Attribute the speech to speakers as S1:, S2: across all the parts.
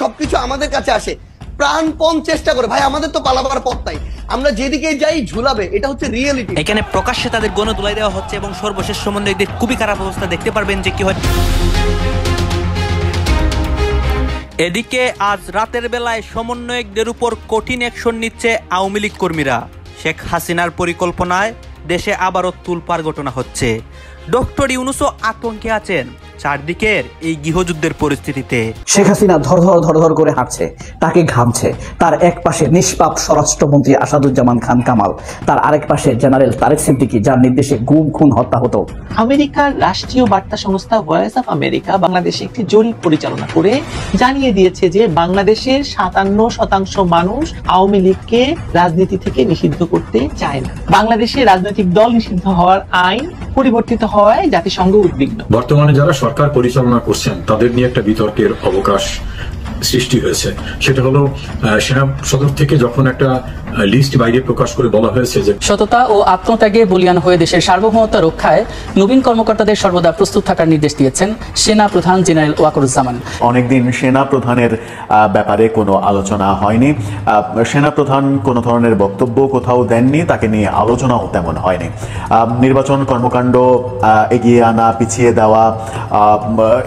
S1: সবকিছু আমাদের কাছে আসে, প্রাণপণ চেষ্টা করে। ভাই আমাদের তো পালাবার পথ নাই, আমরা যেদিকে যাই ঝুলাবে, এটা হচ্ছে রিয়েলিটি।
S2: এখানে প্রকাশ্যে তাদের গণধোলাই দেওয়া হচ্ছে এবং সর্বশেষ সমন্বয়কদের খুবই খারাপ অবস্থা দেখতে পারবেন যে কি হয়। এদিকে আজ রাতের বেলায় সমন্বয়কদের উপর কঠিন অ্যাকশন নিচ্ছে আওয়ামী লীগ কর্মীরা। শেখ হাসিনার পরিকল্পনায় দেশে আবারও তুলপাড় ঘটনা হচ্ছে। ডক্টর ইউনূসও আতঙ্কে আছেন চারদিকের এই গৃহযুদ্ধের পরিস্থিতিতে।
S3: শেখ হাসিনা ধর করে হাঁটছে, তাকে ঘামছে। তার এক পাশে নিষ্পাপ স্বরাষ্ট্রমন্ত্রী আসাদুজ্জামান খান কামাল, তার আরেক পাশে জেনারেল তারেক সিদ্দিকী, যার নির্দেশে গুম খুন হত্যা হতো।
S4: আমেরিকার রাষ্ট্রীয় বার্তা সংস্থা ভয়েস অফ আমেরিকা বাংলাদেশে একটি জরিপ পরিচালনা করে জানিয়ে দিয়েছে যে বাংলাদেশের 57% মানুষ আওয়ামী লীগকে রাজনীতি থেকে নিষিদ্ধ করতে চায় না। বাংলাদেশে রাজনৈতিক দল নিষিদ্ধ হওয়ার আইন পরিবর্তিত হওয়ায় জাতিসংঘ উদ্বিগ্ন।
S5: বর্তমানে যারা সরকার পরিচালনা করছেন তাদের নিয়ে একটা বিতর্কের অবকাশ সৃষ্টি হয়েছে। সেটা হলো সেনা সদর থেকে যখন একটা লিস্ট বাইরে প্রকাশ করে বলা হয়েছে যে
S6: সততা ও আত্মত্যাগে বলিয়ান হয়ে দেশের সার্বভৌমত্ব রক্ষায় নবীন কর্মকর্তাদের সর্বদা প্রস্তুত থাকার নির্দেশ দিয়েছেন সেনা প্রধান জেনারেল ওয়াকারুজ্জামান।
S7: অনেকদিন সেনা প্রধানের ব্যাপারে কোনো আলোচনা হয়নি, সেনা প্রধান কোনো ধরনের বক্তব্য কোথাও দেননি, তাকে নিয়ে আলোচনাও তেমন হয়নি। নির্বাচন কর্মকাণ্ড এগিয়ে আনা, পিছিয়ে দেওয়া,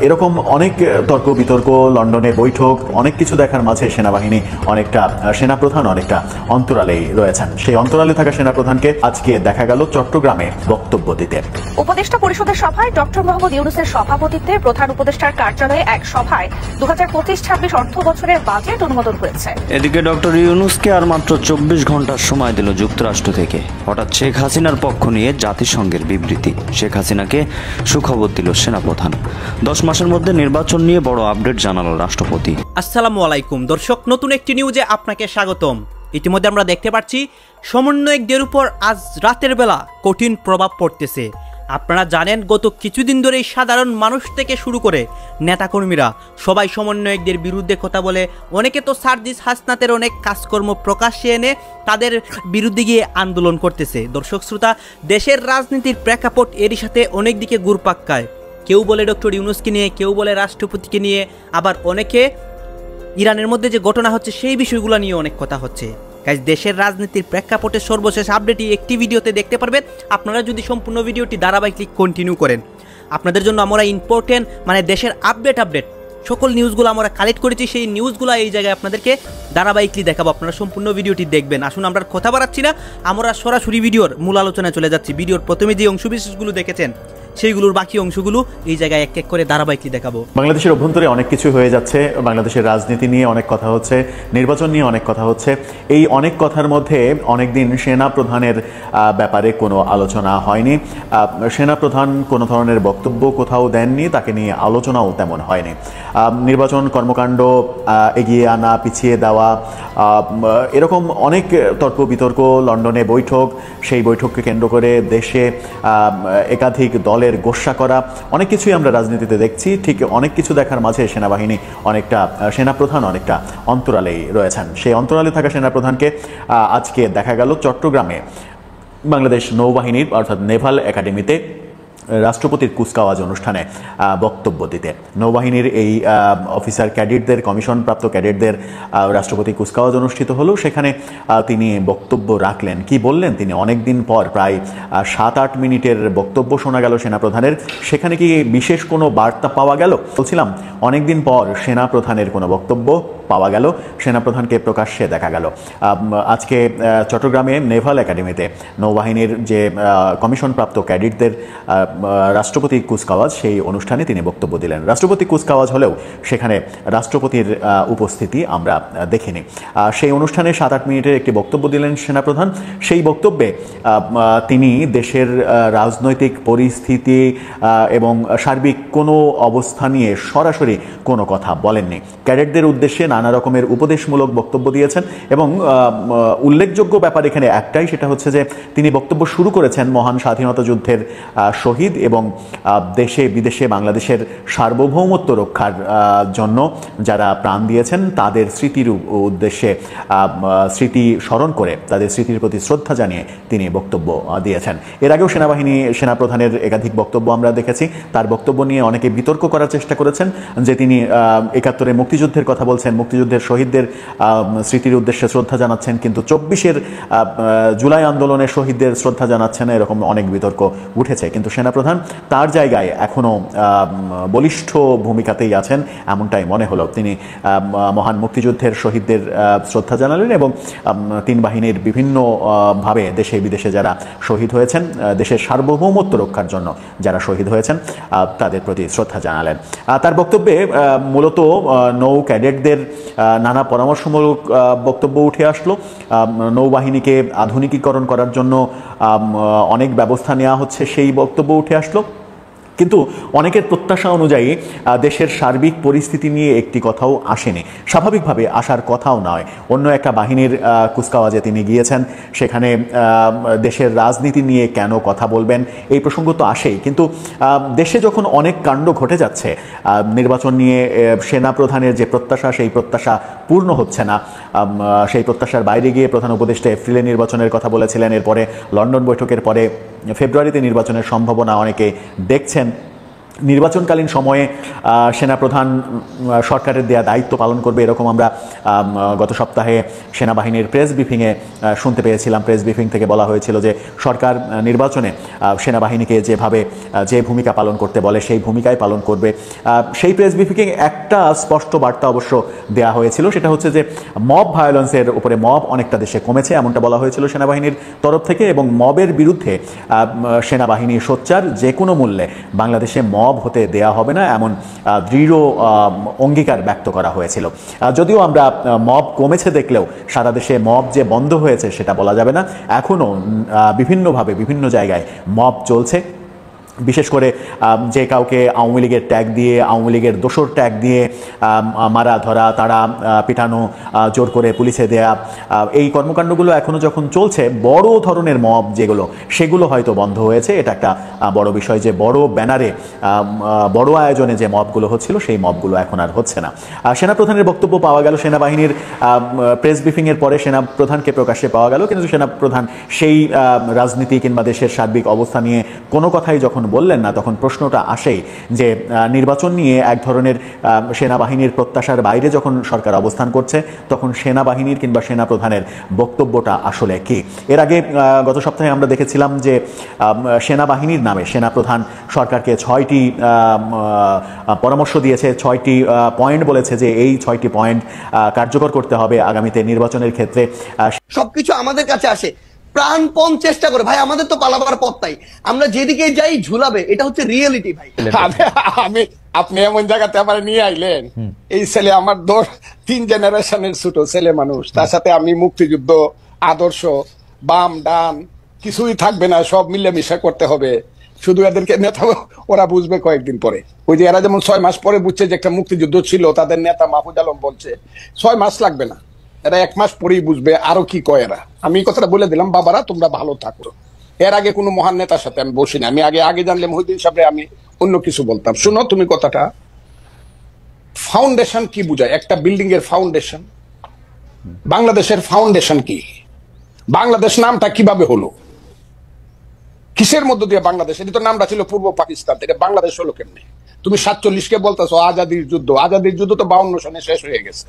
S7: এরকম অনেক তর্ক বিতর্ক, লন্ডনে বৈঠক, অনেক কিছু দেখার মাঝে সেনাবাহিনী অনেকটা, সেনাপ্রধান অনেকটা অন্তরালেই রয়েছেন। সেই অন্তরালে থাকা সেনাপ্রধানকে আজকে দেখা গেল চট্টগ্রামে বক্তব্য দিতে।
S8: উপদেষ্টা পরিষদের সভায় ডক্টর মোহাম্মদ ইউনূসের সভাপতিত্বে প্রধান উপদেষ্টার কার্যালয়ে এক সভায় 2025-26 অর্থ বছরের বাজেট অনুমোদন হয়েছে।
S9: এদিকে ডক্টর ইউনূসকে আর মাত্র 24 ঘন্টার সময় দিল যুক্তরাষ্ট্র থেকে। হঠাৎ শেখ হাসিনার পক্ষ নিয়ে জাতিসংঘের বিবৃতি। শেখ হাসিনাকে সুখবর দিল সেনাপ্রধান। 10 মাসের মধ্যে নির্বাচন নিয়ে বড় আপডেট জানালো রাষ্ট্রপতি।
S2: আসসালামু আলাইকুম দর্শক, নতুন একটি নিউজে আপনাকে স্বাগতম। ইতিমধ্যে আমরা দেখতে পাচ্ছি সমন্বয়কদের উপর আজ রাতের বেলা কঠিন প্রভাব পড়তেছে। আপনারা জানেন গত কিছুদিন ধরেই সাধারণ মানুষ থেকে শুরু করে নেতাকর্মীরা সবাই সমন্বয়কদের বিরুদ্ধে কথা বলে, অনেকে তো সার্জিস হাসনাতের অনেক কাজকর্ম প্রকাশ্যে এনে তাদের বিরুদ্ধে গিয়ে আন্দোলন করতেছে। দর্শক শ্রোতা, দেশের রাজনীতির প্রেক্ষাপট এরই সাথে অনেক দিকে ঘুরপাক খায়। কেউ বলে ডক্টর ইউনূসকে নিয়ে, কেউ বলে রাষ্ট্রপতিকে নিয়ে, আবার অনেকে ইরানের মধ্যে যে ঘটনা হচ্ছে সেই বিষয়গুলো নিয়ে অনেক কথা হচ্ছে। গাইস, দেশের রাজনীতির প্রেক্ষাপটে সর্বশেষ আপডেটই একটি ভিডিওতে দেখতে পারবেন। আপনারা যদি সম্পূর্ণ ভিডিওটি ধারাবাহিক কন্টিনিউ করেন, আপনাদের জন্য আমরা ইম্পর্টেন্ট দেশের আপডেট সকল নিউজগুলো আমরা কালেক্ট করেছি। সেই নিউজগুলো এই জায়গায় আপনাদেরকে ধারাবাহিকলি দেখাবো। আপনারা সম্পূর্ণ ভিডিওটি দেখবেন। আসুন আমরা কথা বাড়াচ্ছি না, আমরা সরাসরি ভিডিওর মূল আলোচনায় চলে যাচ্ছি। ভিডিওর প্রথমে যে অংশবিশেষগুলো দেখেছেন সেইগুলোর বাকি অংশগুলো এই জায়গায় এক এক করে ধারাবাহিকলি দেখাবো।
S7: বাংলাদেশের অভ্যন্তরে অনেক কিছু হয়ে যাচ্ছে, বাংলাদেশের রাজনীতি নিয়ে অনেক কথা হচ্ছে, নির্বাচন নিয়ে অনেক কথা হচ্ছে। এই অনেক কথার মধ্যে অনেকদিন সেনা প্রধানের ব্যাপারে কোনো আলোচনা হয়নি, সেনা প্রধান কোনো ধরনের বক্তব্য কোথাও দেননি, তাকে নিয়ে আলোচনাও তেমন হয়নি। নির্বাচন কর্মকাণ্ড এগিয়ে আনা, পিছিয়ে দেওয়া, এরকম অনেক তর্ক বিতর্ক, লন্ডনে বৈঠক, সেই বৈঠককে কেন্দ্র করে দেশে একাধিক দলের গোস্বা করা, অনেক কিছুই আমরা রাজনীতিতে দেখছি। ঠিক অনেক কিছু দেখার মাঝে সেনাবাহিনী অনেকটা, সেনাপ্রধান অনেকটা অন্তরালেই রয়েছেন। সেই অন্তরালে থাকা সেনাপ্রধানকে আজকে দেখা গেল চট্টগ্রামে বাংলাদেশ নৌবাহিনীর অর্থাৎ নেভাল একাডেমিতে রাষ্ট্রপতির কুচকাওয়াজ অনুষ্ঠানে বক্তব্য দিতে। নৌবাহিনীর এই অফিসার ক্যাডেটদের, কমিশনপ্রাপ্ত ক্যাডেটদের রাষ্ট্রপতি কুচকাওয়াজ অনুষ্ঠিত হলো। সেখানে তিনি বক্তব্য রাখলেন। কি বললেন তিনি? অনেক দিন পর প্রায় 7-8 মিনিটের বক্তব্য শোনা গেল সেনাপ্রধানের। সেখানে কি বিশেষ কোনো বার্তা পাওয়া গেল? বলছিলাম অনেকদিন পর সেনাপ্রধানের কোনো বক্তব্য পাওয়া গেল, সেনাপ্রধানকে প্রকাশ্যে দেখা গেল। আজকে চট্টগ্রামে নেভাল একাডেমিতে নৌবাহিনীর যে কমিশনপ্রাপ্ত ক্যাডেটদের রাষ্ট্রপতি কুচকাওয়াজ, সেই অনুষ্ঠানে তিনি বক্তব্য দিলেন। রাষ্ট্রপতি কুচকাওয়াজ হলেও সেখানে রাষ্ট্রপতির উপস্থিতি আমরা দেখিনি। সেই অনুষ্ঠানে 7-8 মিনিটের একটি বক্তব্য দিলেন সেনাপ্রধান। সেই বক্তব্যে তিনি দেশের রাজনৈতিক পরিস্থিতি এবং সার্বিক কোনো অবস্থা নিয়ে সরাসরি কোনো কথা বলেননি। ক্যাডেটদের উদ্দেশ্যে নানা রকমের উপদেশমূলক বক্তব্য দিয়েছেন এবং উল্লেখযোগ্য ব্যাপার এখানে একটাই, সেটা হচ্ছে যে তিনি বক্তব্য শুরু করেছেন মহান স্বাধীনতা যুদ্ধের শহীদ শহীদ এবং দেশে বিদেশে বাংলাদেশের সার্বভৌমত্ব রক্ষার জন্য যারা প্রাণ দিয়েছেন তাদের স্মৃতির উদ্দেশ্যে স্মৃতি স্মরণ করে তাদের স্মৃতির প্রতি শ্রদ্ধা জানিয়ে তিনি বক্তব্য দিয়েছেন। এর আগেও সেনাপ্রধানের একাধিক বক্তব্য আমরা দেখেছি। তার বক্তব্য নিয়ে অনেকে বিতর্ক করার চেষ্টা করেছেন যে তিনি ৭১-এ মুক্তিযুদ্ধের কথা বলছেন, মুক্তিযুদ্ধের শহীদদের স্মৃতির উদ্দেশ্যে শ্রদ্ধা জানাচ্ছেন, কিন্তু ২৪-এর জুলাই আন্দোলনের শহীদদের শ্রদ্ধা জানাচ্ছেন না, এরকম অনেক বিতর্ক উঠেছে। কিন্তু সেনাপ্রধান তার জায়গায় এখনও বলিষ্ঠ ভূমিকাতেই আছেন এমনটাই মনে হলো। তিনি মহান মুক্তিযুদ্ধের শহীদদের শ্রদ্ধা জানালেন এবং তিন বাহিনীর বিভিন্নভাবে দেশে বিদেশে যারা শহীদ হয়েছেন, দেশের সার্বভৌমত্ব রক্ষার জন্য যারা শহীদ হয়েছেন তাদের প্রতি শ্রদ্ধা জানালেন। তার বক্তব্যে মূলত নৌ ক্যাডেটদের নানা পরামর্শমূলক বক্তব্য উঠে আসলো। নৌবাহিনীকে আধুনিকীকরণ করার জন্য অনেক ব্যবস্থা নেওয়া হচ্ছে সেই বক্তব্য উঠে আসলো। কিন্তু অনেকের প্রত্যাশা অনুযায়ী দেশের সার্বিক পরিস্থিতি নিয়ে একটি কথাও আসেনি, স্বাভাবিকভাবে আসার কথাও নয়। অন্য একটা বাহিনীর কুচকাওয়াজে তিনি গিয়েছেন, সেখানে দেশের রাজনীতি নিয়ে কেন কথা বলবেন এই প্রসঙ্গ তো আসেই। কিন্তু দেশে যখন অনেক কাণ্ড ঘটে যাচ্ছে, নির্বাচন নিয়ে সেনাপ্রধানের যে প্রত্যাশা সেই প্রত্যাশা পূর্ণ হচ্ছে না, সেই প্রত্যাশার বাইরে গিয়ে প্রধান উপদেষ্টা এপ্রিলে নির্বাচনের কথা বলেছিলেন, এরপরে লন্ডন বৈঠকের পরে ফেব্রুয়ারিতে নির্বাচনের সম্ভাবনা অনেকে দেখছেন। নির্বাচনকালীন সময়ে সেনাপ্রধান সরকারের দেয়া দায়িত্ব পালন করবে এরকম আমরা গত সপ্তাহে সেনাবাহিনীর প্রেস ব্রিফিংয়ে শুনতে পেয়েছিলাম। প্রেস ব্রিফিং থেকে বলা হয়েছিল যে সরকার নির্বাচনে সেনাবাহিনীকে যেভাবে যে ভূমিকা পালন করতে বলে সেই ভূমিকায় পালন করবে। সেই প্রেস ব্রিফিংয়ে একটা স্পষ্ট বার্তা অবশ্য দেয়া হয়েছিল, সেটা হচ্ছে যে মব ভায়োলেন্সের উপরে মব অনেকটা দেশে কমেছে এমনটা বলা হয়েছিল সেনাবাহিনীর তরফ থেকে, এবং মবের বিরুদ্ধে সেনাবাহিনী সোচ্চার, যে কোনো মূল্যে বাংলাদেশে মব হতে দেয়া হবে না এমন দৃঢ় অঙ্গীকার ব্যক্ত করা হয়েছিল। যদিও আমরা মব কমেছে দেখলেও সারা দেশে মব যে বন্ধ হয়েছে সেটা বলা যাবে না, এখনও বিভিন্নভাবে বিভিন্ন জায়গায় মব চলছে। বিশেষ করে যে কাউকে আওয়ামী লীগের ট্যাগ দিয়ে, আওয়ামী লীগের দোসর ট্যাগ দিয়ে মারা ধরা, তারা পিটানো, জোর করে পুলিশে দেয়া, এই কর্মকাণ্ডগুলো এখনও যখন চলছে, বড় ধরনের মব যেগুলো সেগুলো হয়তো বন্ধ হয়েছে। এটা একটা বড় বিষয় যে বড় ব্যানারে বড় আয়োজনে যে মবগুলো হচ্ছিল সেই মবগুলো এখন আর হচ্ছে না। সেনাপ্রধানের বক্তব্য পাওয়া গেল, সেনাবাহিনীর প্রেস ব্রিফিংয়ের পরে সেনাপ্রধানকে প্রকাশ্যে পাওয়া গেল, কিন্তু সেনাপ্রধান সেই রাজনীতি কিংবা দেশের সার্বিক অবস্থা নিয়ে কোনো কথাই যখন বললেন না, তখন প্রশ্নটা আসেই যে নির্বাচন নিয়ে এক ধরনের সেনাবাহিনীর প্রত্যাশার বাইরে যখন সরকার অবস্থান করছে, তখন সেনাবাহিনীর কিংবা সেনাপ্রধানের বক্তব্যটা আসলে কি। এর আগে গত সপ্তাহে আমরা দেখেছিলাম যে সেনাবাহিনীর নামে সেনাপ্রধান সরকারকে 6টি পরামর্শ দিয়েছে, 6টি পয়েন্ট বলেছে যে এই 6টি পয়েন্ট কার্যকর করতে হবে আগামীতে নির্বাচনের ক্ষেত্রে।
S1: সবকিছু আমাদের কাছে আসে, প্রাণপণ চেষ্টা করে ভাই, আমাদের তো পালাবার পথ তাই, আমরা যেদিকে যাই ঝুলাবে, এটা হচ্ছে রিয়েলিটি ভাই।
S10: আপনি এমন জায়গাতে আমার নিয়ে আইলেন, এই ছেলে আমার 3 জেনারেশনের ছোট ছেলে মানুষ, তার সাথে আমি মুক্তিযুদ্ধ আদর্শ বাম ডান কিছুই থাকবে না, সব মিলেমিশা করতে হবে। শুধু এদেরকে নেতা ওরা বুঝবে কয়েকদিন পরে। ওই যে এরা যেমন 6 মাস পরে বুঝছে যে একটা মুক্তিযুদ্ধ ছিল, তাদের নেতা মাহফুজ আলম বলছে 6 মাস লাগবে না, এরা 1 মাস পরেই বুঝবে আরো কি কয় এরা। আমি কথাটা বলে দিলাম, বাবারা তোমরা ভালো থাকো। এর আগে কোনো মহান নেতার সাথে আমি বসি না, আমি আগে জানলে মহিউদ্দিন সাহেব আমি অন্য কিছু বলতাম। শুনো তুমি কথাটা, ফাউন্ডেশন কি বুঝায়? একটা বিল্ডিং এর ফাউন্ডেশন, বাংলাদেশের ফাউন্ডেশন কি? বাংলাদেশ নামটা কিভাবে হলো, কিসের মধ্য দিয়ে বাংলাদেশ? এটা তো নামটা ছিল পূর্ব পাকিস্তান, এটা বাংলাদেশ হলো কেমনে? তুমি 47-কে বলতেছো আজাদির যুদ্ধ, আজাদির যুদ্ধ তো 52 সনে শেষ হয়ে গেছে।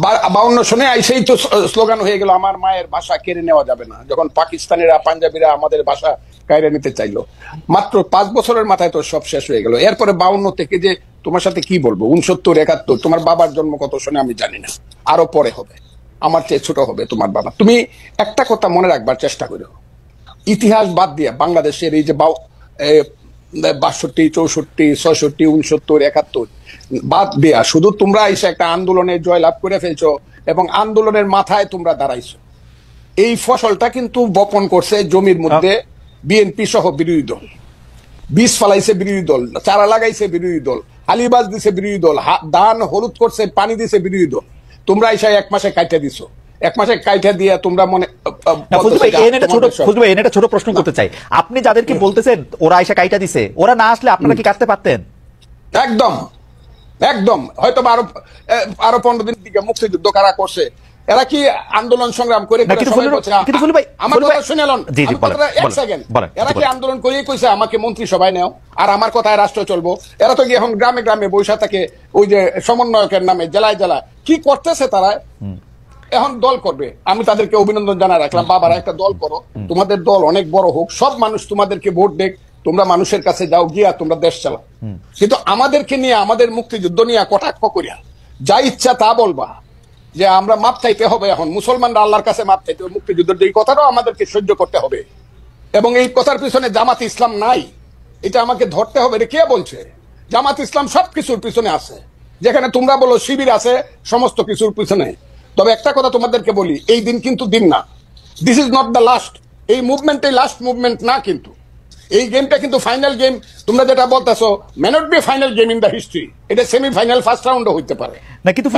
S10: 52 সনে আইসেই তো স্লোগান হয়ে গেল আমার মায়ের ভাষা কেড়ে নেওয়া যাবে না, যখন পাকিস্তানিরা পাঞ্জাবিরা আমাদের ভাষা কায়রে নিতে চাইলো। মাত্র 5 বছরের মাথায় তো সব শেষ হয়ে গেল। এরপরে 52 থেকে যে তোমার সাথে কি বলবো, 69, 71, তোমার বাবার জন্ম কত সনে আমি জানি না, আরো পরে হবে, আমার চেয়ে ছোট হবে তোমার বাবা। তুমি একটা কথা মনে রাখবার চেষ্টা করো, ইতিহাস বাদ দিয়া বাংলাদেশের এই যে 62, 64, 66, 69, 71 বাদ দেয়া, শুধু তোমরা এসে একটা আন্দোলনে জয়লাভ করে ফেলছো এবং আন্দোলনের মাথায় তোমরা দাঁড়াইছো। এই ফসলটা কিন্তু বপন করছে জমির মধ্যে বিএনপি সহ বিরোধী দল, বীজ ফালাইছে বিরোধী দল, চারা লাগাইছে বিরোধী দল, আলিবাজ দিছে বিরোধী দল, ধান হলুদ করছে পানি দিছে বিরোধী দল। তোমরা এসে 1 মাসে কাটে দিছো। 1 মাসে কাইটা দিয়ে তোমরা মনে
S11: একটা ছোট প্রশ্ন করতে চাই, আপনি যাদেরকে বলতেছেন ওরা এসে কাইটা দিছে, ওরা না আসলে আপনারা কি কাটতে পারতেন?
S10: একদম একদম, হয়তো আরো 15 দিন দিকে মুক্তিযুদ্ধ কারা করছে, এরা কি আন্দোলন সংগ্রাম করে এরা কি আন্দোলন করে কইছে আমাকে মন্ত্রিসভায় নেও আর আমার কথায় রাষ্ট্র চলবো? এরা তো এখন গ্রামে গ্রামে বৈশা থাকে, ওই যে সমন্বয়কের নামে জেলায় জেলায় কি করতেছে তারা, এখন দল করবে। আমি তাদেরকে অভিনন্দন জানাই রাখলাম, বাবারা একটা দল করো, তোমাদের দল অনেক বড় হোক, সব মানুষ তোমাদেরকে ভোট দেখ, তোমরা মানুষের কাছে যাও, গিয়া তোমরা দেশ চালাও। কিন্তু আমাদেরকে নিয়ে, আমাদের মুক্তিযুদ্ধ নিয়ে কটাক্ষ করিয়া যা ইচ্ছা তা বলবা যে আমরা মাপ চাইতে হবে, এখন মুসলমানরা আল্লাহর কাছে মাপ চাইতে হবে, মুক্তিযুদ্ধের এই কথাটাও আমাদেরকে সহ্য করতে হবে। এবং এই কথার পিছনে জামাত ইসলাম নাই, এটা আমাকে ধরতে হবে। কে বলছে? জামাত ইসলাম সবকিছুর পিছনে আছে, যেখানে তোমরা বলো শিবির আছে সমস্ত কিছুর পিছনে। তবে একটা কথা তোমাদেরকে বলি, এই দিন কিন্তু দিন না, this is not the last. এই মুভমেন্ট লাস্ট মুভমেন্ট না, কিন্তু এই গেমটা কিন্তু ফাইনাল গেম। তোমরা যেটা বলতেছো may not be final game in the history, এটা সেমিফাইনাল ফার্স্ট রাউন্ডও হইতে পারে
S11: না। কিন্তু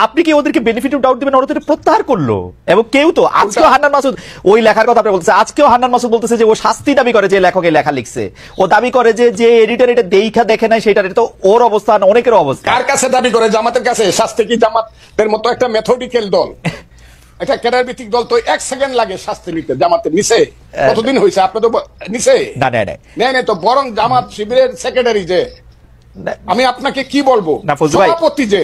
S11: আপনি কি ওদেরকে বেনিফিট অফ ডাউট দিবেন? ওরা তো প্রত্যাহার করলো, এবং কেউ তো আজকেও হান্নান মাসুদ ওই লেখার কথা আপনি বলতেছে, আজকেও হান্নান মাসুদ বলতেছে যে ও শাস্তি দাবি করে, যে লেখক এই লেখা লিখছে, ও দাবি করে যে এডিটর এটা দেখা দেখে নাই, সেটা তো ওর অবস্থান, অনেকের অবস্থা।
S10: কার কাছে দাবি করে? জামাতের কাছে। শাস্তি কি জামাতের মতো একটা মেথডিক্যাল দল, একটা ক্যাডার ভিত্তিক দল তো 1 সেকেন্ড লাগে শাস্তি নিতে, জামাতের নিচে কতদিন হয়েছে? আপনি তো নিচে নেই তো, বরং জামাত শিবিরের সেক্রেটারি যে, আমি আপনাকে কি বলবো, সভাপতি যে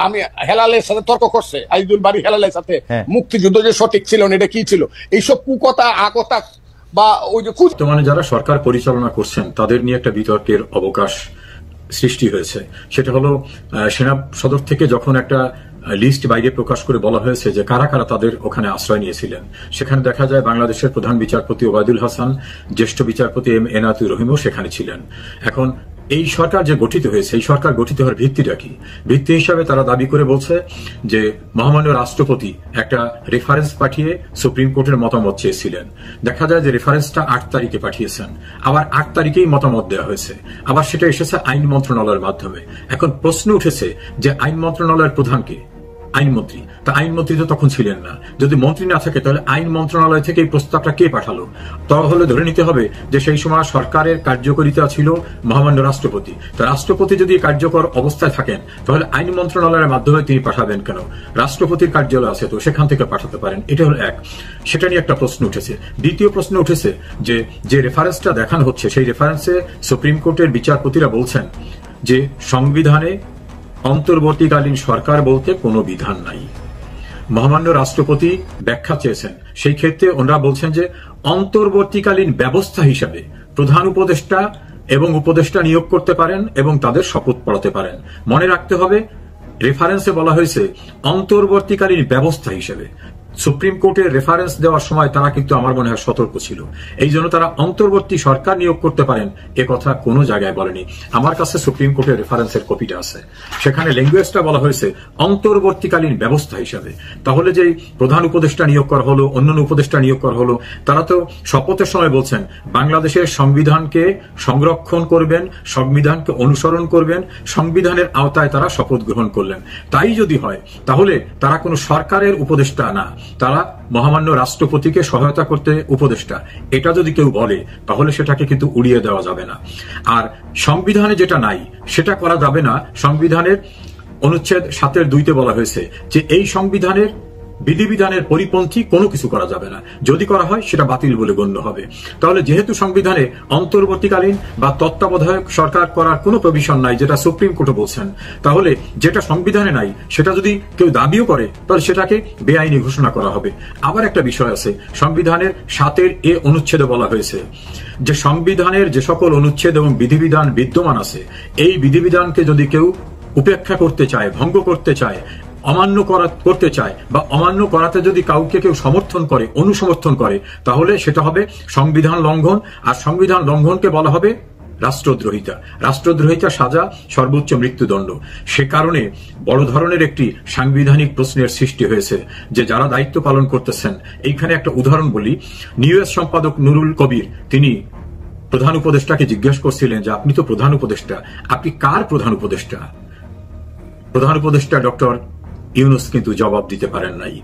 S10: আমি হেলালের সাথে তর্ক করছে, আজিজুল বাড়ি হেলালের সাথে, মুক্তিযুদ্ধ যে সঠিক ছিল না, এটা কি ছিল, এইসব কুকথা আকথা বা ওই যে
S5: বর্তমানে যারা সরকার পরিচালনা করছেন তাদের নিয়ে একটা বিতর্কের অবকাশ সৃষ্টি হয়েছে। সেটা হলো সেনা সদর থেকে যখন একটা লিস্ট বাইরে প্রকাশ করে বলা হয়েছে যে কারা কারা তাদের ওখানে আশ্রয় নিয়েছিলেন, সেখানে দেখা যায় বাংলাদেশের প্রধান বিচারপতি ওবায়দুল হাসান, জ্যেষ্ঠ বিচারপতি এম এনায়েতুর রহিমও সেখানে ছিলেন। এখন এই সরকার যে গঠিত হয়েছে, এই সরকার গঠিত হওয়ার ভিত্তিটা কি? ভিত্তি হিসাবে তারা দাবি করে বলছে যে মহামান্য রাষ্ট্রপতি একটা রেফারেন্স পাঠিয়ে সুপ্রিম কোর্টের মতামত চেয়েছিলেন। দেখা যায় যে রেফারেন্সটা 8 তারিখে পাঠিয়েছেন, আবার 8 তারিখেই মতামত দেওয়া হয়েছে, আবার সেটা এসেছে আইন মন্ত্রণালয়ের মাধ্যমে। এখন প্রশ্ন উঠেছে যে আইন মন্ত্রণালয়ের প্রধানকে, আইনমন্ত্রী, তা আইনমন্ত্রী তো তখন ছিলেন না। যদি মন্ত্রী না থাকে তাহলে আইন মন্ত্রণালয় থেকে এই প্রস্তাবটা কে পাঠালো? তাহলে ধরে নিতে হবে যে সেই সময় সরকারের কার্যকারিতা ছিল মহামান্য রাষ্ট্রপতি। তা রাষ্ট্রপতি যদি কার্যকর অবস্থায় থাকেন তাহলে আইন মন্ত্রণালয়ের মাধ্যমে তিনি পাঠাবেন কেন? রাষ্ট্রপতির কার্যালয় আছে তো সেখান থেকে পাঠাতে পারেন। এটা হলো এক, সেটা নিয়ে একটা প্রশ্ন উঠেছে। দ্বিতীয় প্রশ্ন উঠেছে যে রেফারেন্সটা দেখানো হচ্ছে, সেই রেফারেন্সে সুপ্রিম কোর্টের বিচারপতিরা বলছেন যে সংবিধানে অন্তর্বর্তীকালীন সরকার বলতে কোনো বিধান নাই। মহামান্য রাষ্ট্রপতি ব্যাখ্যা চেয়েছেন, সেই ক্ষেত্রে ওনারা বলছেন যে অন্তর্বর্তীকালীন ব্যবস্থা হিসাবে প্রধান উপদেষ্টা এবং উপদেষ্টা নিয়োগ করতে পারেন এবং তাদের শপথ পড়াতে পারেন। মনে রাখতে হবে রেফারেন্সে বলা হয়েছে অন্তর্বর্তীকালীন ব্যবস্থা হিসেবে। সুপ্রিম কোর্টের রেফারেন্স দেওয়ার সময় তারা কিন্তু আমার মনে হয় সতর্ক ছিল, এই জন্য তারা অন্তর্বর্তী সরকার নিয়োগ করতে পারেন এ কথা কোনো জায়গায় বলেনি। আমার কাছে সুপ্রিম কোর্টের রেফারেন্সের কপিটা আছে, সেখানে ল্যাঙ্গুয়েজটা বলা হয়েছে অন্তর্বর্তীকালীন ব্যবস্থা হিসাবে। তাহলে যে প্রধান উপদেষ্টা নিয়োগ করা হলো, অন্যান্য উপদেষ্টা নিয়োগ করা হলো, তারা তো শপথের সময় বলছেন বাংলাদেশের সংবিধানকে সংরক্ষণ করবেন, সংবিধানকে অনুসরণ করবেন, সংবিধানের আওতায় তারা শপথ গ্রহণ করলেন। তাই যদি হয় তাহলে তারা কোনো সরকারের উপদেষ্টা না, তারা মহামান্য রাষ্ট্রপতিকে সহায়তা করতে উপদেষ্টা। এটা যদি কেউ বলে তাহলে সেটাকে কিন্তু উড়িয়ে দেওয়া যাবে না। আর সংবিধানে যেটা নাই সেটা করা যাবে না। সংবিধানের অনুচ্ছেদ 7(2) বলা হয়েছে যে এই সংবিধানের বিধিবিধানের পরিপন্থী কোনো কিছু করা যাবে না, যদি করা হয় সেটা বাতিল বলে গণ্য হবে। তাহলে যেহেতু সংবিধানে অন্তর্বর্তীকালীন বা তত্ত্বাবধায়ক সরকার করার কোনো প্রভিশন নাই, যেটা সুপ্রিম কোর্টে বলছেন, তাহলে যেটা সংবিধানে নাই সেটা যদি কেউ দাবিও করে তাহলে সেটাকে বেআইনি ঘোষণা করা হবে। আবার একটা বিষয় আছে, সংবিধানের 7(a) অনুচ্ছেদে বলা হয়েছে যে সংবিধানের যে সকল অনুচ্ছেদ এবং বিধিবিধান বিদ্যমান আছে, এই বিধিবিধানকে যদি কেউ উপেক্ষা করতে চায়, ভঙ্গ করতে চায়, অমান্য করতে চায় বা অমান্য করাতে যদি কাউকে কেউ সমর্থন করে, অনুসমর্থন করে, তাহলে সেটা হবে সংবিধান লঙ্ঘন। আর সংবিধান লঙ্ঘনকে বলা হবে রাষ্ট্রদ্রোহিতা। রাষ্ট্রদ্রোহিতা সাজা সর্বোচ্চ মৃত্যুদণ্ড। সে কারণে বড় ধরনের একটি সাংবিধানিক প্রশ্নের সৃষ্টি হয়েছে যে যারা দায়িত্ব পালন করতেছেন। এইখানে একটা উদাহরণ বলি, নিউএস সম্পাদক নুরুল কবির তিনি প্রধান উপদেষ্টাকে জিজ্ঞেস করছিলেন যে আপনি তো প্রধান উপদেষ্টা, আপনি কার প্রধান উপদেষ্টা? প্রধান উপদেষ্টা ডক্টর ইউনূস কিন্তু জবাব দিতে পারেন নাই।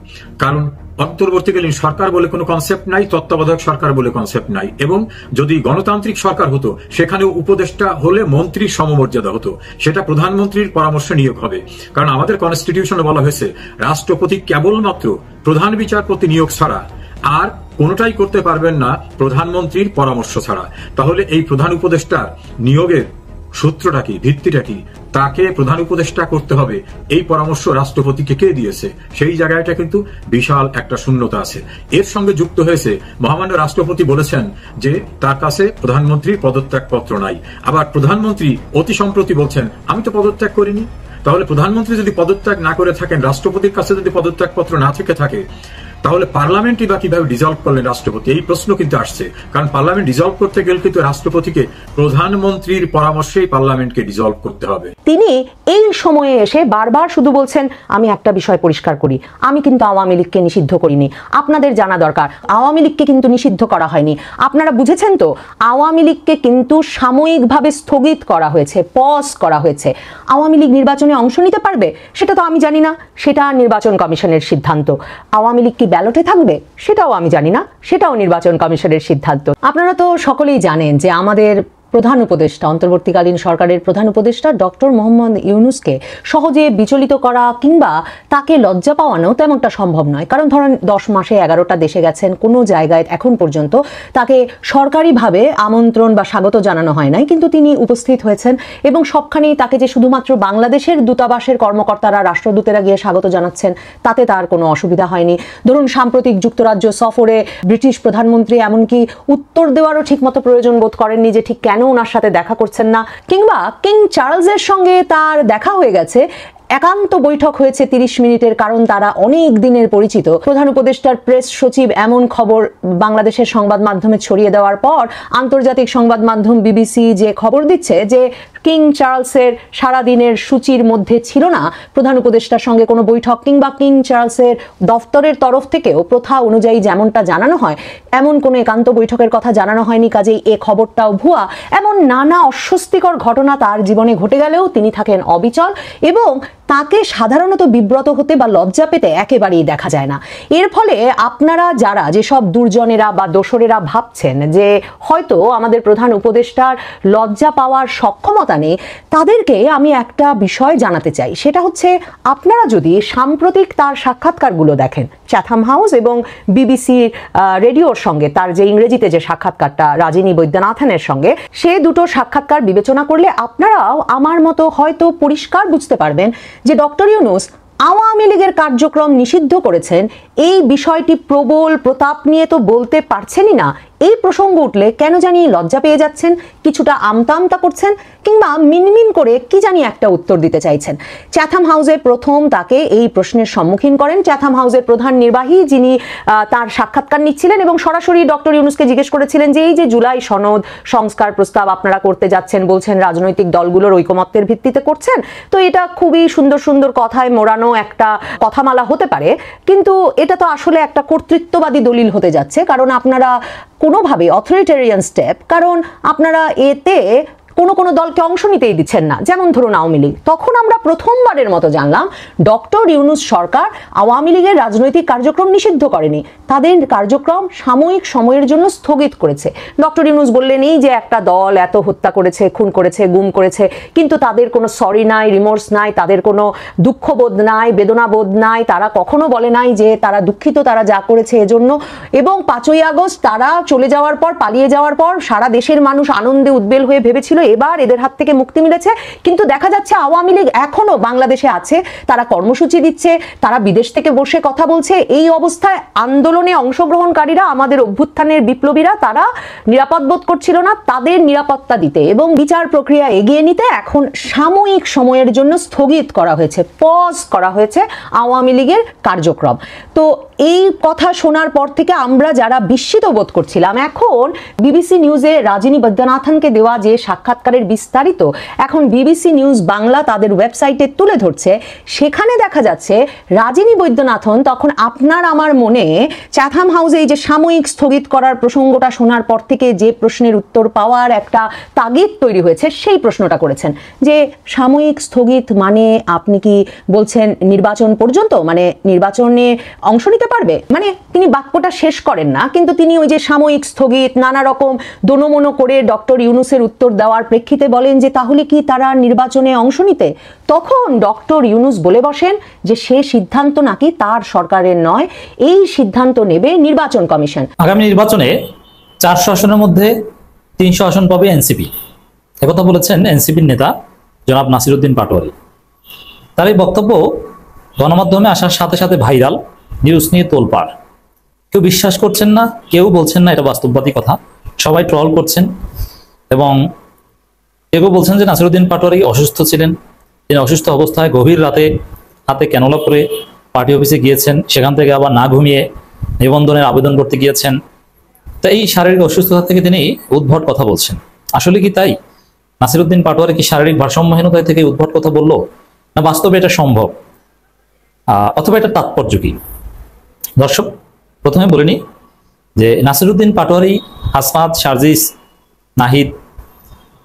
S5: কারণ অন্তর্বর্তীকালীন সরকার বলে কোনো কনসেপ্ট নাই, তত্ত্বাবধায়ক সরকার বলে কনসেপ্ট নাই, এবং যদি গণতান্ত্রিক সরকার হতো সেখানেও উপদেষ্টা হলে মন্ত্রীর সমমর্যাদা হতো, সেটা প্রধানমন্ত্রীর পরামর্শ নিয়োগ হবে। কারণ আমাদের কনস্টিটিউশনে বলা হয়েছে রাষ্ট্রপতি কেবলমাত্র প্রধান বিচারপতি নিয়োগ ছাড়া আর কোনোটাই করতে পারবেন না প্রধানমন্ত্রীর পরামর্শ ছাড়া। তাহলে এই প্রধান উপদেষ্টার নিয়োগের সূত্রটা কি, ভিত্তিটা কি, তাকে প্রধান উপদেষ্টা করতে হবে, এই পরামর্শ রাষ্ট্রপতিকে কে দিয়েছে? সেই জায়গাটা কিন্তু বিশাল একটা শূন্যতা আছে। এর সঙ্গে যুক্ত হয়েছে মহামান্য রাষ্ট্রপতি বলেছেন যে তার কাছে প্রধানমন্ত্রীর পদত্যাগ পত্র নাই। আবার প্রধানমন্ত্রী অতি সম্প্রতি বলছেন আমি তো পদত্যাগ করিনি। তাহলে প্রধানমন্ত্রী যদি পদত্যাগ না করে থাকেন, রাষ্ট্রপতির কাছে যদি পদত্যাগ পত্র না থেকে থাকে, তাহলে পার্লামেন্টই বা কিভাবে ডিজলভ করলেন রাষ্ট্রপতি? এই প্রশ্ন কিন্তু আসছে। কারণ পার্লামেন্ট ডিজলভ করতে গেলে কিন্তু রাষ্ট্রপতিকে প্রধানমন্ত্রীর পরামর্শেই পার্লামেন্টকে ডিজলভ করতে হবে।
S12: তিনি এই সময়ে এসে বারবার শুধু বলছেন আমি একটা বিষয় পরিষ্কার করি, আমি কিন্তু আওয়ামী লীগকে নিষিদ্ধ করিনি। আপনাদের জানা দরকার আওয়ামী লীগকে কিন্তু নিষিদ্ধ করা হয়নি। আপনারা বুঝেছেন তো, আওয়ামী লীগকে কিন্তু সাময়িকভাবে স্থগিত করা হয়েছে, পজ করা হয়েছে। আওয়ামী লীগ নির্বাচনে অংশ নিতে পারবে সেটা তো আমি জানি না, সেটা নির্বাচন কমিশনের সিদ্ধান্ত। আওয়ামী লীগ কি ব্যালটে থাকবে সেটাও আমি জানি না, সেটাও নির্বাচন কমিশনের সিদ্ধান্ত। আপনারা তো সকলেই জানেন যে আমাদের প্রধান উপদেষ্টা, অন্তর্বর্তীকালীন সরকারের প্রধান উপদেষ্টা ডক্টর মোহাম্মদ ইউনূসকে সহজে বিচলিত করা কিংবা তাকে লজ্জা পাওয়ানো তেমনটা সম্ভব নয়। কারণ ধরেন 10 মাসে 11টা দেশে গেছেন, কোনো জায়গায় এখন পর্যন্ত তাকে সরকারিভাবে আমন্ত্রণ বা স্বাগত জানানো হয় নাই, কিন্তু তিনি উপস্থিত হয়েছেন এবং সবখানেই তাকে যে শুধুমাত্র বাংলাদেশের দূতাবাসের কর্মকর্তারা, রাষ্ট্রদূতেরা গিয়ে স্বাগত জানাচ্ছেন তাতে তার কোনো অসুবিধা হয়নি। ধরুন সাম্প্রতিক যুক্তরাজ্য সফরে ব্রিটিশ প্রধানমন্ত্রী এমনকি উত্তর দেওয়ারও ঠিকমতো প্রয়োজন বোধ করেননি যে ঠিক কেন ওনার সাথে দেখা করছেন না, কিংবা কিং চার্লসের সঙ্গে তার দেখা হয়ে গেছে, একান্ত বৈঠক হয়েছে 30 মিনিটের, কারণ তারা অনেক দিনের পরিচিত। প্রধান উপদেষ্টার প্রেস সচিব এমন খবর বাংলাদেশের সংবাদ মাধ্যমে ছড়িয়ে দেওয়ার পর আন্তর্জাতিক সংবাদ মাধ্যম বিবিসি যে খবর দিচ্ছে যে কিং চার্লসের সারাদিনের সূচির মধ্যে ছিল না প্রধান উপদেষ্টার সঙ্গে কোনো বৈঠক, কিংবা কিং চার্লসের দফতরের তরফ থেকেও প্রথা অনুযায়ী যেমনটা জানানো হয় এমন কোনো একান্ত বৈঠকের কথা জানানো হয়নি, কাজেই এ খবরটাও ভুয়া। এমন নানা অস্বস্তিকর ঘটনা তার জীবনে ঘটে গেলেও তিনি থাকেন অবিচল এবং তাকে সাধারণত বিব্রত হতে বা লজ্জা পেতে একেবারেই দেখা যায় না। এর ফলে আপনারা যারা যেসব দুর্জনেরা বা দোসরেরা ভাবছেন যে হয়তো আমাদের প্রধান উপদেষ্টার লজ্জা পাওয়ার সক্ষমতা নেই, তাদেরকে আমি একটা বিষয় জানাতে চাই। সেটা হচ্ছে আপনারা যদি সাম্প্রতিক তার সাক্ষাৎকারগুলো দেখেন চ্যাথাম হাউস এবং বিবিসি রেডিওর সঙ্গে, তার যে ইংরেজিতে যে সাক্ষাৎকারটা রাজিনী বৈদ্যনাথনের সঙ্গে, সে দুটো সাক্ষাৎকার বিবেচনা করলে আপনারাও আমার মতো হয়তো পরিষ্কার বুঝতে পারবেন যে ডক্টর ইউনূস আওয়ামী লীগের কার্যক্রম নিষিদ্ধ করেছেন এই বিষয়টি প্রবল প্রতাপ নিয়ে তো বলতে পারছেনই না। এই প্রসঙ্গ উঠলে কেন জানি লজ্জা পেয়ে যাচ্ছেন, কিছুটা আমতা আমতা করছেন, কিংবা মিনমিন করে কি জানি একটা উত্তর দিতে চাইছেন। চ্যাথাম হাউসে প্রথম তাকে এই প্রশ্নের সম্মুখীন করেন চ্যাথাম হাউসের প্রধান নির্বাহী, যিনি তার সাক্ষাৎকার নিচ্ছিলেন এবং সরাসরি ডক্টর ইউনূসকে জিজ্ঞেস করেছিলেন যে এই যে জুলাই সনদ সংস্কার প্রস্তাব আপনারা করতে যাচ্ছেন, বলছেন রাজনৈতিক দলগুলোর ঐকমত্যের ভিত্তিতে করছেন, তো এটা খুবই সুন্দর সুন্দর কথায় মোড়ানো একটা কথামালা হতে পারে, কিন্তু এটা তো আসলে একটা কর্তৃত্ববাদী দলিল হতে যাচ্ছে। কারণ আপনারা কোনোভাবে অথরিটেরিয়ান স্টেপ, কারণ আপনারা এতে কোনো দলকে অংশ নিতেই দিচ্ছেন না, যেমন ধরুন আওয়ামী লীগ। তখন আমরা প্রথমবারের মতো জানলাম ডক্টর ইউনূস সরকার আওয়ামী লীগের রাজনৈতিক কার্যক্রম নিষিদ্ধ করেনি, তাদের কার্যক্রম সাময়িক সময়ের জন্য স্থগিত করেছে। ডক্টর ইউনূস বললেন এই যে একটা দল এত হত্যা করেছে, খুন করেছে, গুম করেছে, কিন্তু তাদের কোনো সরি নাই, রিমোর্স নাই, তাদের কোনো দুঃখবোধ নাই, বেদনাবোধ নাই, তারা কখনো বলে নাই যে তারা দুঃখিত তারা যা করেছে এজন্য। এবং 5ই আগস্ট তারা চলে যাওয়ার পর, পালিয়ে যাওয়ার পর সারা দেশের মানুষ আনন্দে উদ্বেল হয়ে ভেবেছিল এবার এদের হাত থেকে মুক্তি মিলেছে, কিন্তু দেখা যাচ্ছে আওয়ামী লীগ এখনো বাংলাদেশে আছে, তারা কর্মসূচি দিচ্ছে, তারা বিদেশ থেকে বসে কথা বলছে। এই অবস্থায় আন্দোলনে অংশগ্রহণকারীরা, আমাদের অভ্যুত্থানের বিপ্লবীরা, তারা নিরাপদ বোধ করছিল না, তাদের নিরাপত্তা দিতে এবং বিচার প্রক্রিয়া এগিয়ে নিতে এখন সাময়িক সময়ের জন্য স্থগিত করা হয়েছে, পজ করা হয়েছে আওয়ামী লীগের কার্যক্রম। তো এই কথা শোনার পর থেকে আমরা যারা বিস্মিত বোধ করছিলাম, এখন বিবিসি নিউজে রাজিনী বৈদ্যনাথনকে দেওয়া যে সাক্ষাৎ সাক্ষাৎকারের বিস্তারিত এখন বিবিসি নিউজ বাংলা তাদের ওয়েবসাইটে তুলে ধরছে। সেখানে দেখা যাচ্ছে রাজিনী বৈদ্যনাথন তখন আপনার আমার মনে চ্যাথাম হাউসে এই যে সাময়িক স্থগিত করার প্রসঙ্গটা শোনার পর থেকে যে প্রশ্নের উত্তর পাওয়ার একটা তাগিদ তৈরি হয়েছে সেই প্রশ্নটা করেছেন যে সাময়িক স্থগিত মানে আপনি কি বলছেন নির্বাচন পর্যন্ত, মানে নির্বাচনে অংশ নিতে পারবে? মানে তিনি বাক্যটা শেষ করেন না, কিন্তু তিনি ওই যে সাময়িক স্থগিত নানা রকম দোনোমনো করে ডক্টর ইউনূসের উত্তর দেওয়ার প্রেক্ষিতে বলেন যে তাহলে কি তারা নির্বাচনে অংশ নিতে? তখন ডক্টর ইউনূস বলে বসেন যে সে সিদ্ধান্ত নাকি তার সরকারের নয়, এই সিদ্ধান্ত নেবে নির্বাচন কমিশন।
S13: আগামী নির্বাচনে 400 আসনের মধ্যে 300 আসন পাবে এনসিপি, একথা বলেছেন এনসিপির নেতা জনাব নাসিরউদ্দিন পাটোয়ারি। তার এই বক্তব্য গণমাধ্যমে আসার সাথে সাথে ভাইরাল, নিউজ নিয়ে তোলপাড়। কেউ বিশ্বাস করছেন না, কেউ বলছেন না এটা বাস্তববাদী কথা, সবাই ট্রল করছেন এবং কেউ বলছেন যে নাসিরউদ্দিন পাটোয়ারি অসুস্থ ছিলেন, তিনি অসুস্থ অবস্থায় গভীর রাতে হাতে ক্যানোলা পরে পার্টি অফিসে গিয়েছেন, সেখান থেকে আবার না ঘুমিয়ে নিবন্ধনের আবেদন করতে গিয়েছেন। তো এই শারীরিক অসুস্থতা থেকে তিনি উদ্ভট কথা বলছেন। আসলে কি তাই? নাসিরউদ্দিন পাটোয়ারি কি শারীরিক ভারসাম্যহীনতা থেকে উদ্ভট কথা বললো, না বাস্তবে এটা সম্ভব, অথবা এটা তাৎপর্য কি? দর্শক, প্রথমে বলে নিই যে নাসিরউদ্দিন পাটোয়ারি, হাসনাত, সার্জিস, নাহিদ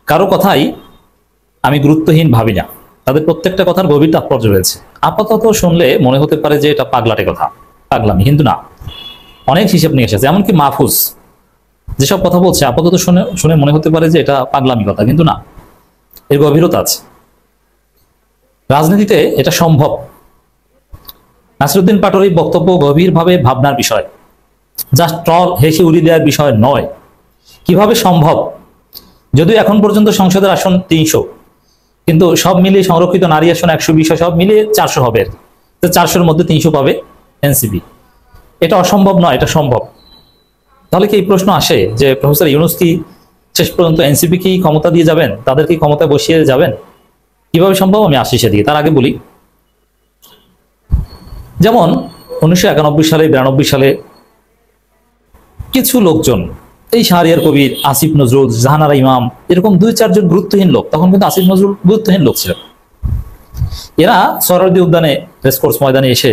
S13: কারো কথাই আমি গুরুত্বহীন ভাবি না, তাদের প্রত্যেকটা কথার গভীর তাৎপর্য রয়েছে। আপাতত শুনলে মনে হতে পারে যে এটা পাগলাটে কথা, পাগলামি, কিন্তু না, অনেক হিসেব নিয়ে এসেছে। এমনকি মাহফুজ যেসব কথা বলছে আপাতত শুনে মনে হতে পারে যে এটা পাগলামি কথা, কিন্তু না, এর গভীরতা আছে। রাজনীতিতে এটা সম্ভব। নাসিরউদ্দিন পাটোয়ারির বক্তব্য গভীরভাবে ভাবনার বিষয়, জাস্ট ট্রল হেসে উড়িয়ে দেওয়ার বিষয় নয়। কিভাবে সম্ভব? যদিও এখন পর্যন্ত সংসদের আসন 300, কিন্তু সব মিলিয়ে সংরক্ষিত নারী আসন 120, সব মিলিয়ে 400 হবে। 400-এর মধ্যে 300 পাবে এনসিপি। এটা অসম্ভব নয়, এটা সম্ভব। তাহলে কি এই প্রশ্ন আসে যে প্রফেসর ইউনূস কি শেষ পর্যন্ত এনসিপি কি ক্ষমতা দিয়ে যাবেন, তাদের কি ক্ষমতা বসিয়ে যাবেন? কিভাবে সম্ভব আমি আসি সেদিকে। তার আগে বলি, যেমন 1991 সালে 92 সালে কিছু লোকজন, এই শাহরিয়ার কবির, আসিফ নজরুল, জাহানারা ইমাম, এরকম 2-4 জন গুরুত্বহীন লোক, তখন কিন্তু আসিফ নজরুল গুরুত্বহীন লোক ছিল, এরা সোহরাওয়ার্দী উদ্যানে রেসকোর্স ময়দানে এসে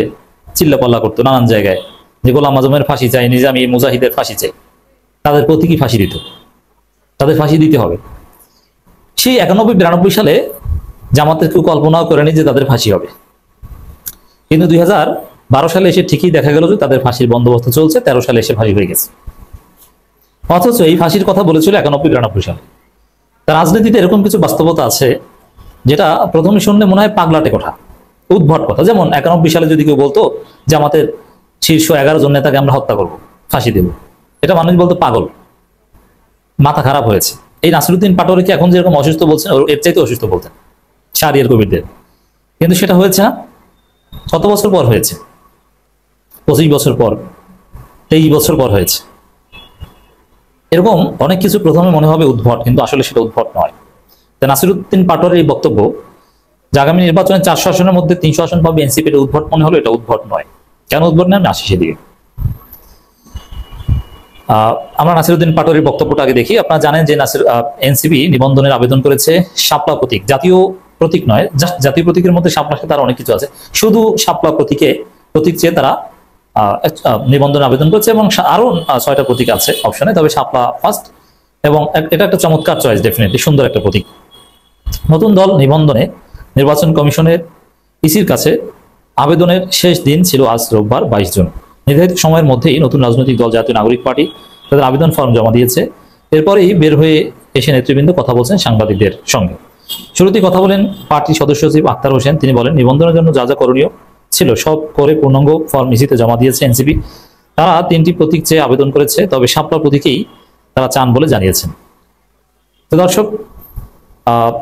S13: চিল্লাপাল্লা করতো নানান জায়গায় যে গোলাম আজমের ফাঁসি চাই, নিজামী মুজাহিদের ফাঁসি চাই। তাদের প্রতীকী ফাঁসি দিত, তাদের ফাঁসি দিতে হবে। সেই 91-92 সালে জামাতের কেউ কল্পনাও করেনি যে তাদের ফাঁসি হবে, কিন্তু 2012 সালে এসে ঠিকই দেখা গেল যে তাদের ফাঁসির বন্দোবস্ত চলছে। 13 সালে এসে ফাঁসি হয়ে গেছে, অথচ এই ফাঁসির কথা বলেছিল 91-92 সালে। তার রাজনীতিতে এরকম কিছু বাস্তবতা আছে যেটা প্রথমে শুনলে মনে হয় পাগলাটে কথা, উদ্ভট কথা। যেমন 91 সালে যদি কেউ বলতো যে আমাদের শীর্ষ 11 জন নেতাকে আমরা হত্যা করবো, ফাঁসি দেব, এটা মানুষ বলতো পাগল, মাথা খারাপ হয়েছে। এই নাসিরউদ্দিন পাটোয়ারিকে এখন যেরকম অসুস্থ বলছেন, এর চাইতে অসুস্থ বলতেন শাহরিয়ার কবিরদের, কিন্তু সেটা হয়েছে না। কত বছর পর হয়েছে? 25 বছর পর, 23 বছর পর হয়েছে। এরকম অনেক কিছু প্রথমে মনে হবে উদ্ভট, কিন্তু আসলে সেটা উদ্ভট নয়। তাই নাসিরউদ্দিন পাটোয়ারির এই বক্তব্য যে আগামী নির্বাচনে 400 আসনের মধ্যে 300 আসন পাবে এনসিপি, এটা উদ্ভট মনে হলো, এটা উদ্ভট নয়। কেন উদ্ভট নয় আমি আসি সেদিকে। আমরা নাসিরউদ্দিন পাটোয়ারির বক্তব্যটা আগে দেখি। আপনারা জানেন যে এনসিপি নিবন্ধনের আবেদন করেছে শাপলা প্রতীক, জাতীয় প্রতীক নয়, জাতীয় প্রতীকের মধ্যে শাপলা সাথে আরো অনেক কিছু আছে, শুধু শাপলা প্রতীক চেয়ে তারা নিবন্ধন আবেদন করেছে এবং আরো 6টা প্রতীক আছে অপশনে, তবে শাপলা ফার্স্ট, এবং এটা একটা চমৎকার চয়েস, ডেফিনেটলি সুন্দর একটা প্রতীক। নতুন দল নিবন্ধনে নির্বাচন কমিশনের ইসির কাছে আবেদনের শেষ দিন ছিল আজ রোববার 22 জুন। নির্ধারিত সময়ের মধ্যেই নতুন রাজনৈতিক দল জাতীয় নাগরিক পার্টি তাদের আবেদন ফর্ম জমা দিয়েছে। এরপরেই বের হয়ে এসে নেতৃবৃন্দ কথা বলছেন সাংবাদিকদের সঙ্গে। শুরুতেই কথা বলেন পার্টি সদস্য সচিব আখতার হোসেন। তিনি বলেন, নিবন্ধনের জন্য যা যা করণীয় ছিল সব করে পূর্ণাঙ্গ ফর্ম ইসিতে জমা দিয়েছে এনসিপি। তারা 3টি প্রতীক চেয়ে আবেদন করেছে, তবে শাপলা প্রতীকেই তারা চান বলে জানিয়েছেন। তো দর্শক,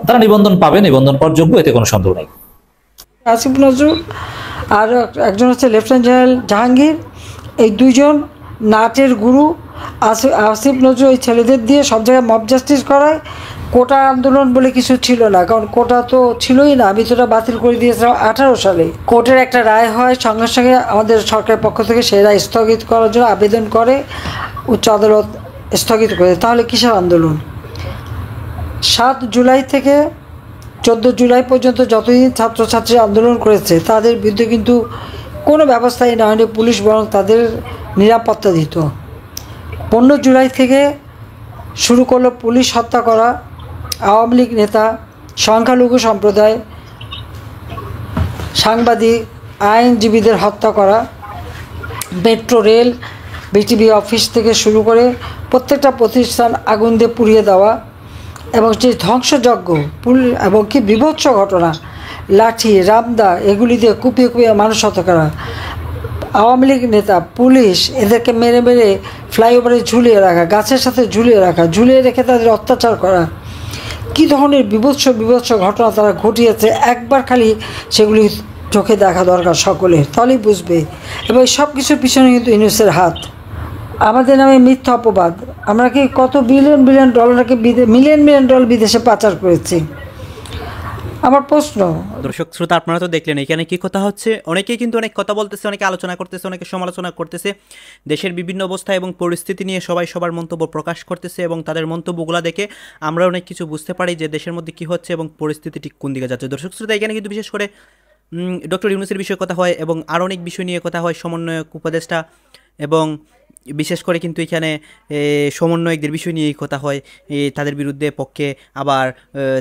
S13: তারা নিবন্ধন পাবে, নিবন্ধন পাওয়ার যোগ্য, এতে কোনো সন্দেহ নেই।
S14: আসিফ নজরুল আর একজন হচ্ছে লেফটেন্যান্ট জেনারেল জাহাঙ্গীর, এই 2 জন নাটের গুরু। আসিফ নজরুল এই ছেলেদের দিয়ে সব জায়গায় মব জাস্টিস করায়। কোটা আন্দোলন বলে কিছু ছিল না, কারণ কোটা তো ছিলই না, আমি তো এটা বাতিল করে দিয়েছিলাম 18 সালে। কোর্টের একটা রায় হয়, সঙ্গে সঙ্গে আমাদের সরকারের পক্ষ থেকে সেই রায় স্থগিত করার জন্য আবেদন করে, উচ্চ আদালত স্থগিত করে। তাহলে কিসের আন্দোলন? 7 জুলাই থেকে 14 জুলাই পর্যন্ত যতদিন ছাত্রছাত্রী আন্দোলন করেছে তাদের বিরুদ্ধে কিন্তু কোনো ব্যবস্থাই না হয়নি, পুলিশ বরং তাদের নিরাপত্তা দিত। 15 জুলাই থেকে শুরু করলো পুলিশ হত্যা করা, আওয়ামী লীগ নেতা, সংখ্যালঘু সম্প্রদায়, সাংবাদিক, আইনজীবীদের হত্যা করা, মেট্রো রেল, বিটিভি অফিস থেকে শুরু করে প্রত্যেকটা প্রতিষ্ঠান আগুন দিয়ে পুড়িয়ে দেওয়া এবং যে ধ্বংসযজ্ঞ এবং কি বিভৎস ঘটনা, লাঠি, রামদা এগুলি দিয়ে কুপিয়ে কুপিয়ে মানুষ হত্যা করা, আওয়ামী লীগ নেতা, পুলিশ এদেরকে মেরে মেরে ফ্লাইওভারে ঝুলিয়ে রাখা, গাছের সাথে ঝুলিয়ে রাখা, ঝুলিয়ে রেখে তাদের অত্যাচার করা, কী ধরনের বিভৎস ঘটনা তারা ঘটিয়েছে, একবার খালি সেগুলি চোখে দেখা দরকার সকলের, তাহলেই বুঝবে। এবং সব কিছুর পিছনে কিন্তু ইউনূসের হাত। আমাদের নামে মিথ্যা অপবাদ, আমরা কি কত বিলিয়ন ডলারকে মিলিয়ন ডলার বিদেশে পাচার করেছি। আমার প্রশ্ন,
S2: দর্শক শ্রোতা আপনারা তো দেখলেন এখানে কি কথা হচ্ছে। অনেকেই কিন্তু অনেক কথা বলতেছে, অনেকে আলোচনা করতেছে, অনেকে সমালোচনা করতেছে, দেশের বিভিন্ন অবস্থা এবং পরিস্থিতি নিয়ে সবাই সবার মন্তব্য প্রকাশ করতেছে এবং তাদের মন্তব্যগুলো দেখে আমরা অনেক কিছু বুঝতে পারি যে দেশের মধ্যে কি হচ্ছে এবং পরিস্থিতি ঠিক কোন দিকে যাচ্ছে। দর্শক শ্রোতা এখানে কিন্তু বিশেষ করে ডক্টর ইউনূসের বিষয়ে কথা হয় এবং আরও অনেক বিষয় নিয়ে কথা হয়, সমন্বয়ক, উপদেষ্টা এবং বিশেষ করে কিন্তু এখানে সমন্বয়কদের বিষয় নিয়েই কথা হয়, তাদের বিরুদ্ধে পক্ষে আবার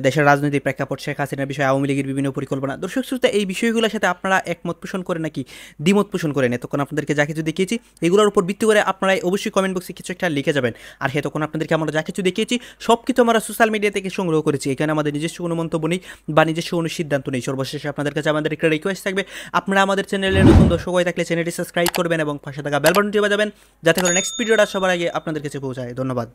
S2: দেশের রাজনৈতিক প্রেক্ষাপট, শেখ হাসিনার বিষয়ে, আওয়ামী লীগের বিভিন্ন পরিকল্পনা। দর্শক শ্রোতা এই বিষয়গুলোর সাথে আপনারা একমত পোষণ করেন নাকি দ্বিমত পোষণ করেন? এতক্ষণ আপনাদেরকে যা কিছু দেখিয়েছি এগুলোর উপর ভিত্তি করে আপনারা অবশ্যই কমেন্ট বক্সে কিছু একটা লিখে যাবেন। আর তখন আপনাদেরকে আমরা যা কিছু দেখিয়েছি সব কিছু আমরা সোশ্যাল মিডিয়া থেকে সংগ্রহ করেছি, এখানে আমাদের নিজস্ব কোনো মন্তব্য নেই বা নিজস্ব কোনো সিদ্ধান্ত নেই। সর্বশেষে আপনাদের কাছে আমাদের একটা রিকোয়েস্ট থাকবে, আপনারা আমাদের চ্যানেলে নতুন দর্শক হয়ে থাকলে চ্যানেলটি সাবস্ক্রাইব করবেন এবং পাশে থাকা বেল বাটনটি বাজাবেন যাতে করে নেক্সট ভিডিওটা সবার আগে আপনাদের কাছে পৌঁছায়। ধন্যবাদ।